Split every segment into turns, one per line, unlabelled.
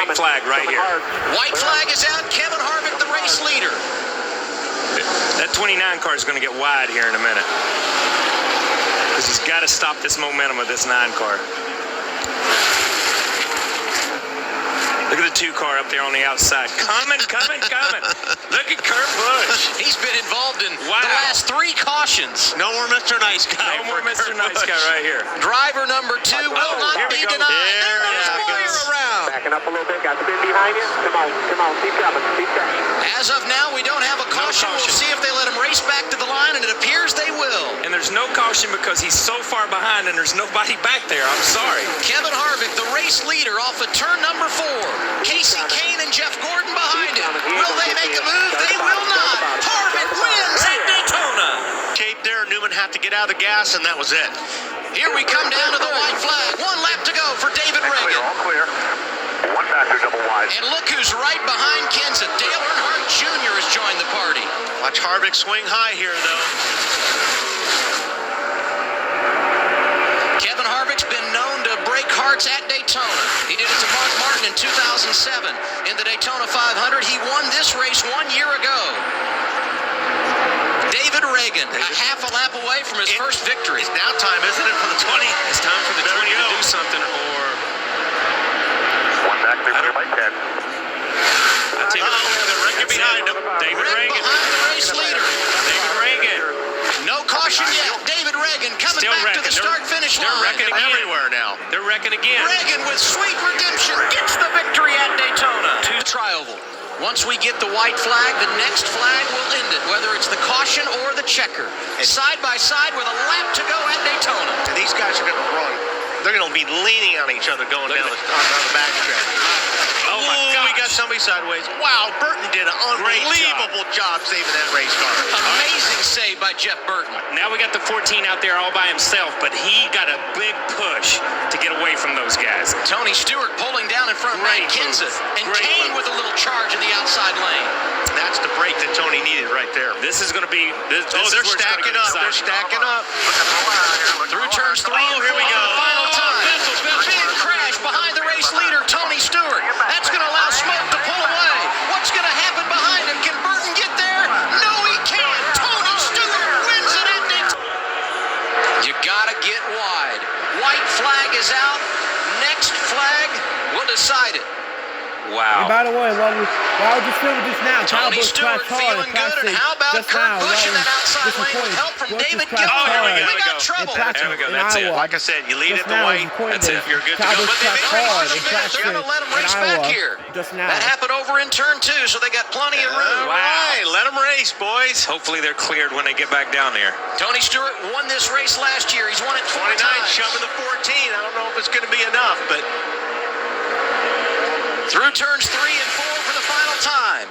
white flag right here.
White flag is out. Kevin Harvick, the race leader.
That 29 car is going to get wide here in a minute. Because he's got to stop this momentum of this 9 car. Look at the 2 car up there on the outside. Coming. Look at Kurt Busch.
He's been involved in the last 3 cautions.
No more Mr. Nice Guy.
No more Mr. Nice Guy right here.
Driver number 2 will not be denied. There goes around.
Backing up a little bit. Got the bin behind you. Come on. Keep coming.
As of now, we don't have a caution. We'll see if they let him race back to the line, and it appears they will.
And there's no caution because he's so far behind and there's nobody back there. I'm sorry.
Kevin Harvick, the race leader, off of turn number 4. Casey Kane and Jeff Gordon behind him. Will they make a move? They will not. Harvick wins at Daytona.
Cape there. Newman had to get out of the gas, and that was it.
Here we come down to the white flag. 1 lap to go for David Reagan.
All clear. 1 factor double wide.
And look who's right behind Kenseth. Dale Earnhardt Jr. has joined the party.
Watch Harvick swing high here, though.
Kevin Harvick's been known to break hearts at Daytona. He did it to Mark Martin in 2007 in the Daytona 500. He won this race 1 year ago. David Reagan, a half a lap away from his first victory.
It's now time, isn't it, for the 20?
It's time for the 20 to do something, or
1 back, clear by 10.
I tell you,
they're Reagan behind him.
David
Reagan
Reagan.
behind the race leader.
David Reagan.
No caution yet. David Reagan coming
Still
back to the start-finish line.
They're wrecking again.
Everywhere now.
They're wrecking again.
Reagan with sweet redemption gets the victory at Daytona. To the tri-oval. Once we get the white flag, the next flag will end it, whether it's the caution or the checker. Side by side with a lap to go at Daytona.
And these guys are going to run. They're going to be leaning on each other going down the back stretch.
Oh, my God.
We got somebody sideways. Wow, Burton did an unbelievable job saving that race car.
Amazing save by Jeff Burton.
Now we got the 14 out there all by himself, but he got a big push to get away from those guys.
Tony Stewart pulling down in front of Matt Kenseth. And Kane with a little charge in the outside lane.
That's the break that Tony needed right there.
This is going to be... They're
stacking up. They're stacking up.
Through turns 3 and 4
here we go.
for the final time. Big crash behind the race leader, Tony Stewart. That's going to allow smoke to pull away. What's going to happen behind him? Can Burton get there? No, he can't. Tony Stewart wins it at Daytona. You got to get wide. White flag is out. Next flag will decide it.
Wow.
And by the way, while we're just filming this now,
Tony Stewart feeling good, and how about Kurt Busch in that outside lane with help from David Gilliland?
here we
We got trouble.
There we go. That's it.
Like I said, you lead at the white.
That's it. You're good to go.
But they're going to let him race back here. That happened over in turn 2, so they got plenty of room.
All right, let them race, boys.
Hopefully they're cleared when they get back down there.
Tony Stewart won this race last year. He's won it 4
29
times.
shoving the 14. I don't know if it's going to be enough, but...
Through turns 3 and 4 for the final time.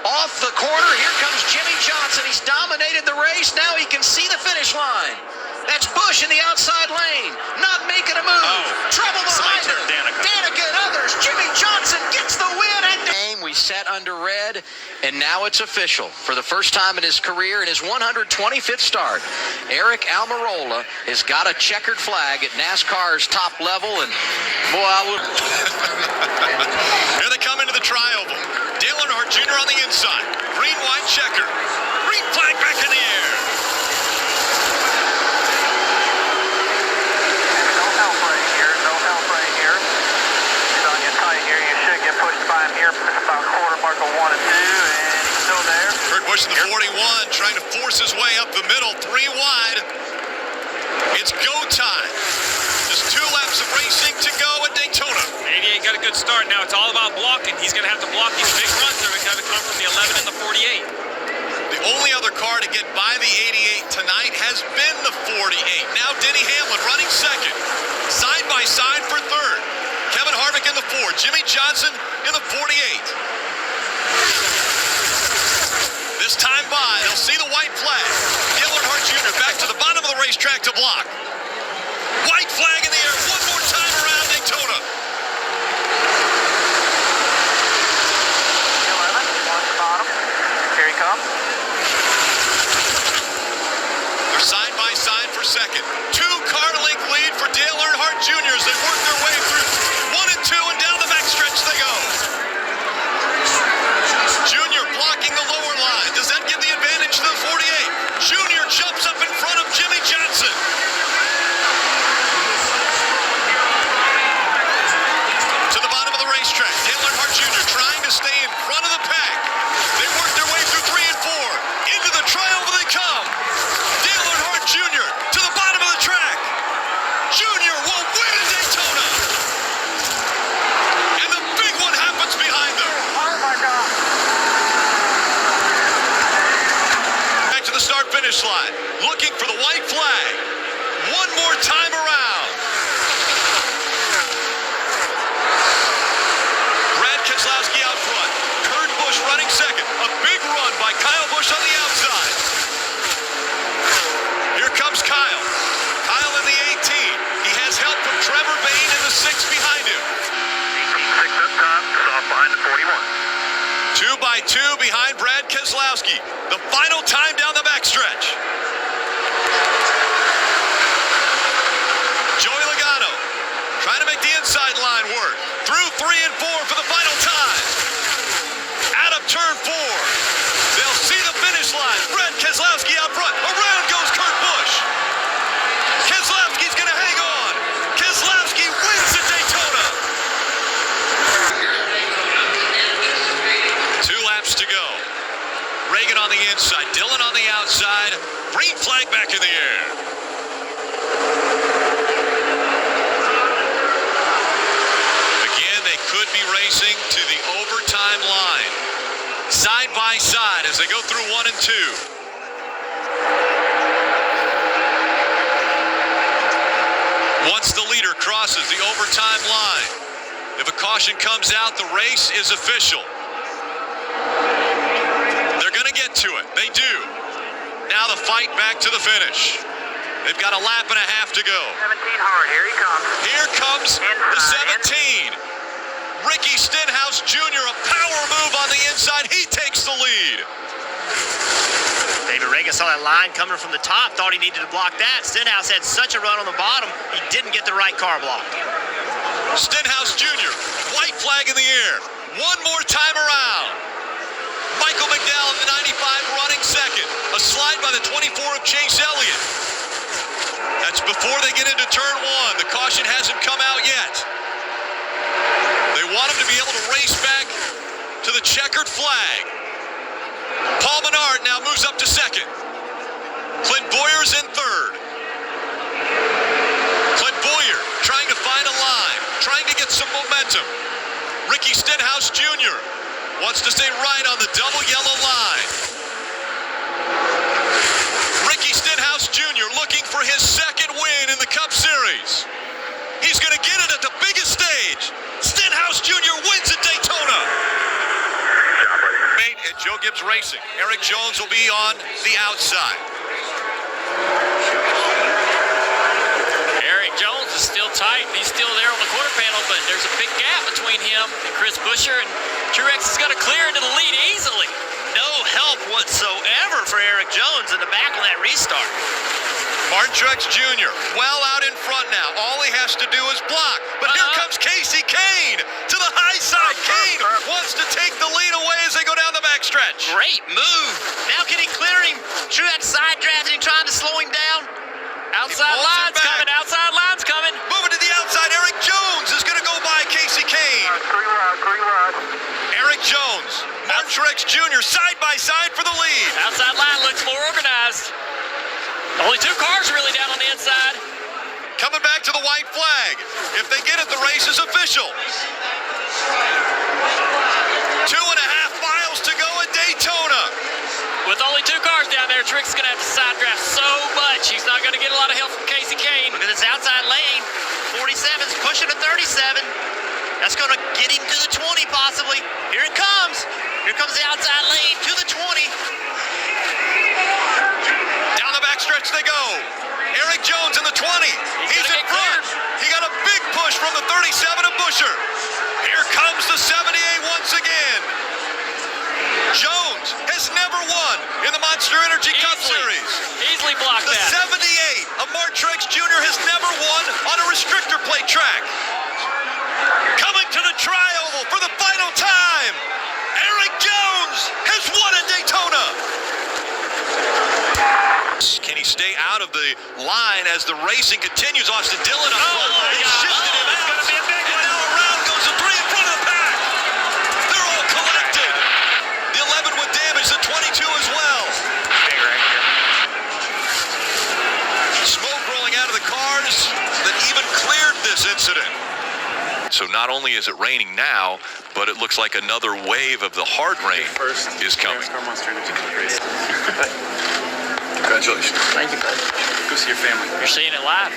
Off the corner, here comes Jimmy Johnson. He's dominated the race. Now he can see the finish line. That's Busch in the outside lane. Not making a move. Trouble behind him. Danica and others. Jimmy Johnson gets the win. We sat under red, and now it's official. For the first time in his career, in his 125th start, Eric Almirola has got a checkered flag at NASCAR's top level, and boy, I would...
Here they come into the tri-oval. Dale Earnhardt Jr. on the inside. Green, white, checker. Green flag back in the air.
No help right here. He's on your tight here. You should get pushed by him here. It's about quarter mark of 1 and 2, and he's still there.
Kurt Busch in the 41, trying to force his way up the middle, 3 wide. It's go time. Just 2 laps of racing to go at Daytona.
88 got a good start. Now it's all about blocking. He's going to have to block these big runs. They're going to come from the 11 and the 48.
The only other car to get by the 88 tonight has been the 48. Now Denny Hamlin running second. Side by side for third. Kevin Harvick in the 4. Jimmy Johnson in the 48. This time by, they'll see the white flag. Dale Earnhardt Jr. back to the bottom of the racetrack to block. White flag in the air one more time around Daytona.
11, on the bottom. Here he comes.
They're side by side for second. 2-car length lead for Dale Earnhardt Jr. as they work their way through 1 and 2, and down the backstretch they go. finish line, looking for the white flag. One more time around. Brad Keselowski out front. Kurt Busch running second. A big run by Kyle Busch on the outside. Here comes Kyle. Kyle in the 18. He has help from Trevor Bayne in the 6 behind him.
18.6 up top, soft behind the 41.
2 by 2 behind Brad Keselowski. The final time down the backstretch. Joey Logano trying to make the inside line work. Through 3 and 4 for the final time. Out of turn 4. They'll see the finish line. Brad Keselowski out front. Around goes Kurt Busch. Keselowski's going to hang on. Keselowski wins at Daytona. 2 laps to go. Reagan on the inside. Dillon on the outside. Green flag back in the air. Again, they could be racing to the overtime line. Side by side as they go through 1 and 2. Once the leader crosses the overtime line, if a caution comes out, the race is official. They're going to get to it. They do. Now the fight back to the finish. They've got a lap and a half to go.
17 hard, here he comes.
Here comes the 17. Ricky Stenhouse Jr., a power move on the inside. He takes the lead.
David Reagan saw that line coming from the top, thought he needed to block that. Stenhouse had such a run on the bottom, he didn't get the right car blocked.
Stenhouse Jr., white flag in the air. One more time around. Michael McDowell in the 95 running second. A slide by the 24 of Chase Elliott. That's before they get into turn 1. The caution hasn't come out yet. They want him to be able to race back to the checkered flag. Paul Menard now moves up to second. Clint Boyer's in third. Clint Boyer trying to find a line, trying to get some momentum. Ricky Stenhouse Jr. wants to stay right on the double yellow line. Ricky Stenhouse Jr. looking for his second win in the Cup Series. He's going to get it at the biggest stage. Stenhouse Jr. wins at Daytona. Mate at Joe Gibbs Racing. Eric Jones will be on the outside.
Eric Jones is still tight. He's still there on the quarter panel, but there's a big gap between him and Chris Buescher, and Truex is going to clear into the lead easily.
No help whatsoever for Eric Jones in the back on that restart.
Martin Truex Jr. well out in front now. All he has to do is block. But here comes Casey Kane to the high side. Kane wants to take the lead away as they go down the backstretch.
Great move. Now can he clear him? Truex side drafting, trying to slow him down.
Outside line's coming. Outside line's coming.
Moving to the outside. Eric Jones is going to go by Casey Kane.
3 wide.
Eric Jones, Martin Truex Jr. side by side for the lead.
Outside line looks more organized. Only 2 cars really down on the inside.
Coming back to the white flag. If they get it, the race is official. 2.5 miles to go at Daytona.
With only 2 cars down there, Truex is going to have to side draft so much. He's not going to get a lot of help from Casey Kane.
Look at this outside lane. 47's pushing to 37. That's going to get him to the 20 possibly. Here it comes. Here comes the outside lane to the 20.
Down the backstretch they go. Eric Jones in the 20. He's in front. He got a big push from the 37 of Buescher. Here comes the 78 once again. Jones has never won in the Monster Energy Cup Series.
Easily blocked
The
that.
78 of Martin Truex Jr. has never won on a restrictor plate track. Coming to the tri-oval for the final time, Eric Jones has won at Daytona. Can he stay out of the line as the racing continues? Austin Dillon up front. They shifted him out. And now around goes the 3 in front of the pack. They're all collected. The 11 with damage, the 22 as well. Smoke rolling out of the cars that even cleared this incident. So not only is it raining now, but it looks like another wave of the hard rain is coming. Congratulations.
Thank you, bud.
Go see your family.
You're seeing it live.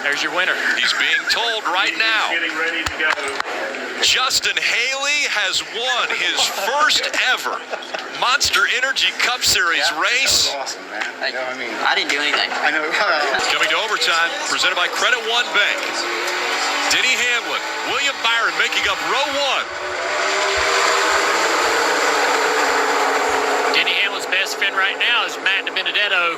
There's your winner.
He's being told right now.
Getting ready to go.
Justin Haley has won his first ever Monster Energy Cup Series race.
Awesome, man.
I didn't do anything.
I know.
Coming to overtime, presented by Credit One Bank. Denny Hamlin, William Byron making up row one.
Denny Hamlin's best friend right now is Matt DiBenedetto.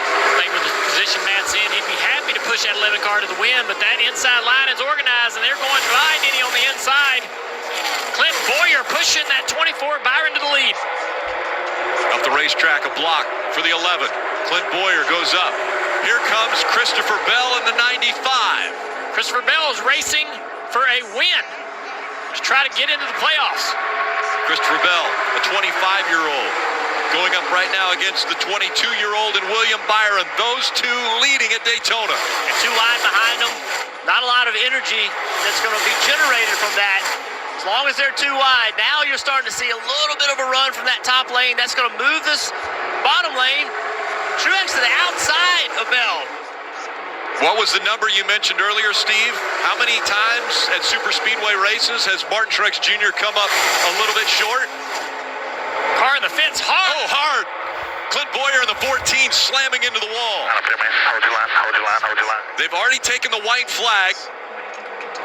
I think with the position Matt's in, he'd be happy to push that 11 car to the win, but that inside line is organized, and they're going by Denny on the inside. Clint Boyer pushing that 24, Byron to the lead.
Up the racetrack, a block for the 11. Clint Boyer goes up. Here comes Christopher Bell in the 95.
Christopher Bell is racing for a win to try to get into the playoffs.
Christopher Bell, a 25-year-old, going up right now against the 22-year-old and William Byron. Those two leading at Daytona.
And too wide behind them. Not a lot of energy that's going to be generated from that. As long as they're too wide, now you're starting to see a little bit of a run from that top lane. That's going to move this bottom lane. Truex to the outside of Bell.
What was the number you mentioned earlier, Steve? How many times at super speedway races has Martin Truex Jr. come up a little bit short?
Car in the fence, hard.
Oh, hard. Clint Boyer in the 14 slamming into the wall.
Hold your line.
They've already taken the white flag.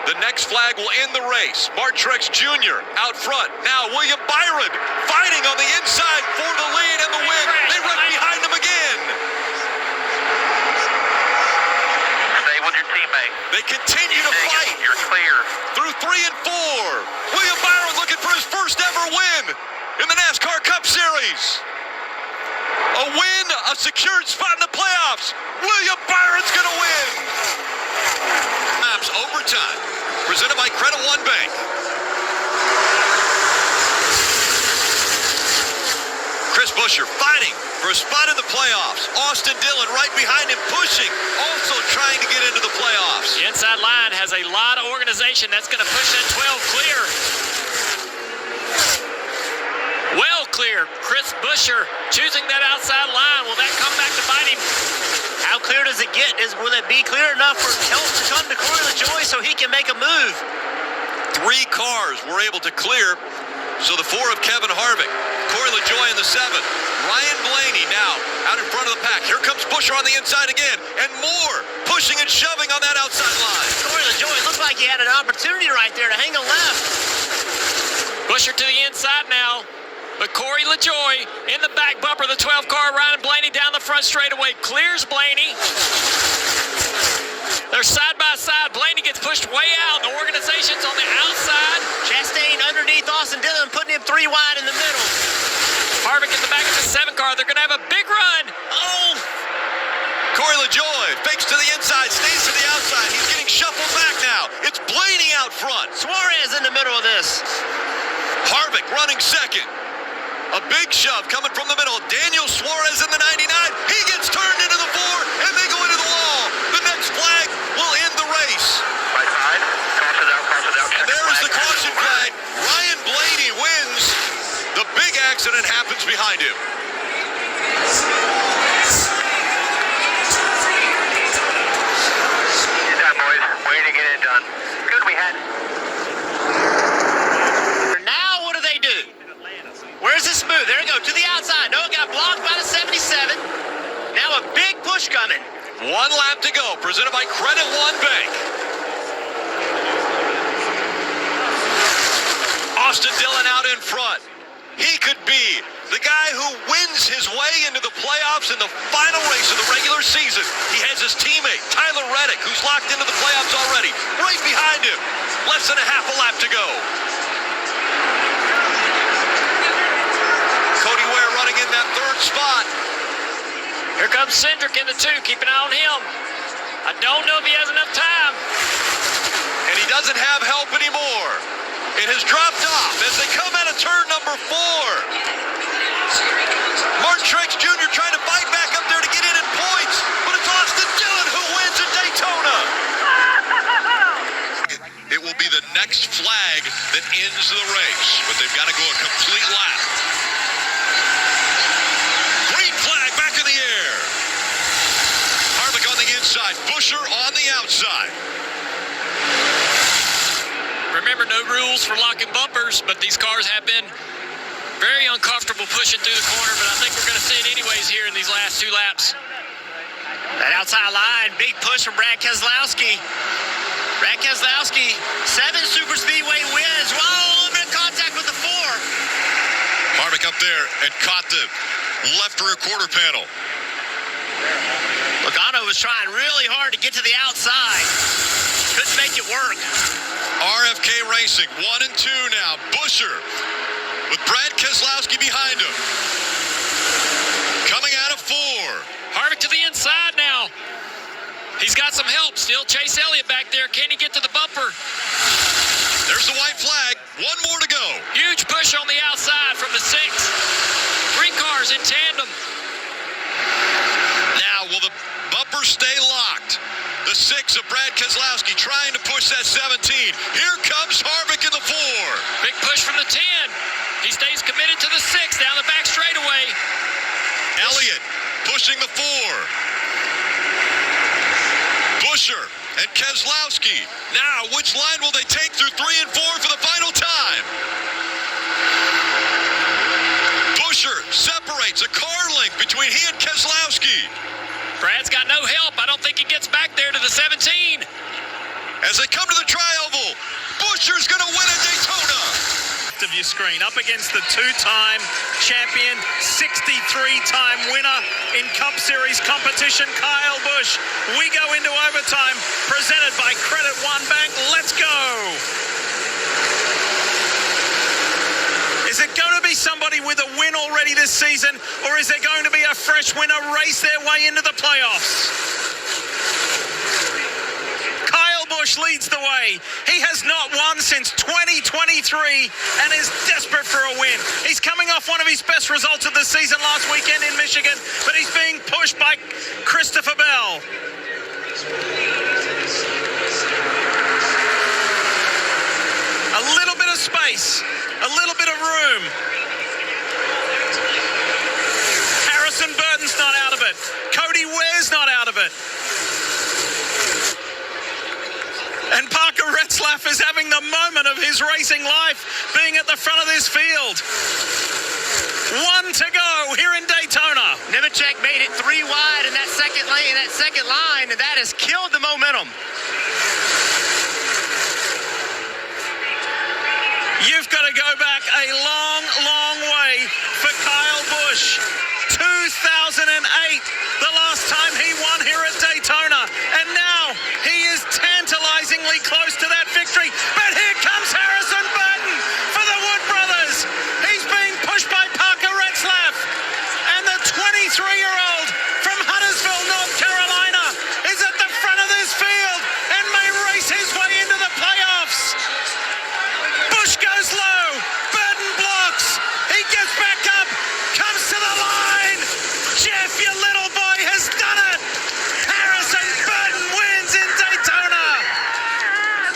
The next flag will end the race. Martin Truex Jr. out front. Now William Byron fighting on the inside for the lead and the win. They run behind him again.
Stay with your teammate.
They continue to fight
You're clear.
through 3 and 4. William Byron looking for his first ever win in the NASCAR Cup Series. A win, a secured spot in the playoffs. William Byron's gonna win. Maps overtime, presented by Credit One Bank. Chris Buescher fighting for a spot in the playoffs. Austin Dillon right behind him pushing, also trying to get into the playoffs.
The inside line has a lot of organization. That's going to push that 12 clear. Well clear. Chris Buescher choosing that outside line. Will that come back to bite him?
How clear does it get? Will it be clear enough for help to come to Corey LaJoie so he can make a move?
3 cars were able to clear, so the 4 of Kevin Harvick. Corey LaJoie in the 7. Ryan Blaney now out in front of the pack. Here comes Buescher on the inside again, and more pushing and shoving on that outside line.
Corey LaJoie looked like he had an opportunity right there to hang a left.
Buescher to the inside now. But Corey LaJoie in the back bumper, the 12 car, Ryan Blaney down the front straightaway, clears Blaney. They're side by side. Blaney gets pushed way out. The organization's on the outside.
Chastain underneath Austin Dillon, putting him 3 wide in the middle.
Harvick in the back of the 7 car. They're going to have a big run.
Oh!
Corey LaJoie fakes to the inside, stays to the outside. He's getting shuffled back now. It's Blaney out front.
Suarez in the middle of this.
Harvick running second. A big shove coming from the middle. Daniel Suarez in the 99. He gets turned into the 4, and they go into the wall. The next flag will end the race.
Right side. Caution out.
And there is the caution flag. Ryan Blaney wins. The big accident happens behind him.
Good job, boys. Way to get it done. Good, we had.
Now what do they do? Where's this move? There we go, to the outside. No, it got blocked by the 77. Now a big push coming.
1 lap to go, presented by Credit One Bank. Austin Dillon out in front. He could be the guy who wins his way into the playoffs in the final race of the regular season. He has his teammate, Tyler Reddick, who's locked into the playoffs already, right behind him. Less than a half a lap to go. Cody Ware running in that 3rd spot.
Here comes Cindric in the 2. Keep an eye on him. I don't know if he has enough time.
And he doesn't have help anymore. It has dropped off as they come out of turn number 4. Martin Truex Jr. trying to fight back up there to get in points, but it's Austin Dillon who wins at Daytona. It will be the next flag that ends the race, but they've got to go a complete lap. Green flag back in the inside.
Remember, no rules for locking bumpers, but these cars have been very uncomfortable pushing through the corner, but I think we're going to see it anyways here in these last 2 laps.
That outside line, big push from Brad Keselowski. Brad Keselowski, 7 super speedway wins. Whoa, a little bit of contact with the 4.
Harvick up there and caught the left rear quarter panel.
Logano was trying really hard to get to the outside. Couldn't make it work.
RFK Racing, 1 and 2 now. Buscher with Brad Keselowski behind him. Coming out of 4.
Harvick to the inside now. He's got some help still. Chase Elliott back there. Can he get to the bumper?
There's the white flag. 1 more to go.
Huge push on the outside from the 6. 3 cars in tandem.
Now, will the bumper stay locked? The 6 of Brad Keselowski trying to push that 17. Here comes Harvick in the 4.
Big push from the 10. He stays committed to the 6 down the back straightaway.
Elliott pushing the 4. Buscher and Keselowski. Now, which line will they take through 3 and 4 for the final time? Buscher separates a car length between he and Keselowski.
Brad's got no help. I don't think he gets back there to the 17.
As they come to the tri-oval, Buscher's going to win at Daytona.
Of your screen, up against the 2-time champion, 63-time winner in Cup Series competition, Kyle Busch. We go into overtime, presented by Credit One Bank. Let's go. Is it going to be somebody with a win already this season, or is there going to be a fresh winner race their way into the playoffs? Busch leads the way. He has not won since 2023 and is desperate for a win. He's coming off one of his best results of the season last weekend in Michigan, but he's being pushed by Christopher Bell. A little bit of space, a little bit of room. Harrison Burton's not out of it. Cody Ware's not out of it. And Parker Retzlaff is having the moment of his racing life, being at the front of this field. 1 to go here in Daytona.
Nemechek made it 3 wide in that second lane, that second line, and that has killed the momentum.
You've got to go back a long, long way for Kyle Busch. 2008, the last time he won here at Daytona, and now he is tantalizingly close to that victory. But here comes Harrison Burton for the Wood Brothers. He's being pushed by Parker Retzlaff, and the 23-year-old from Huntersville, North Carolina, is at the front of this field and may race his way into the playoffs. Busch goes low, Burton blocks, he gets back up, comes to the line. Jeff, your little boy has done it. Harrison Burton wins in Daytona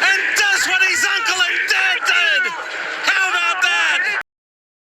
and does what his uncle and dad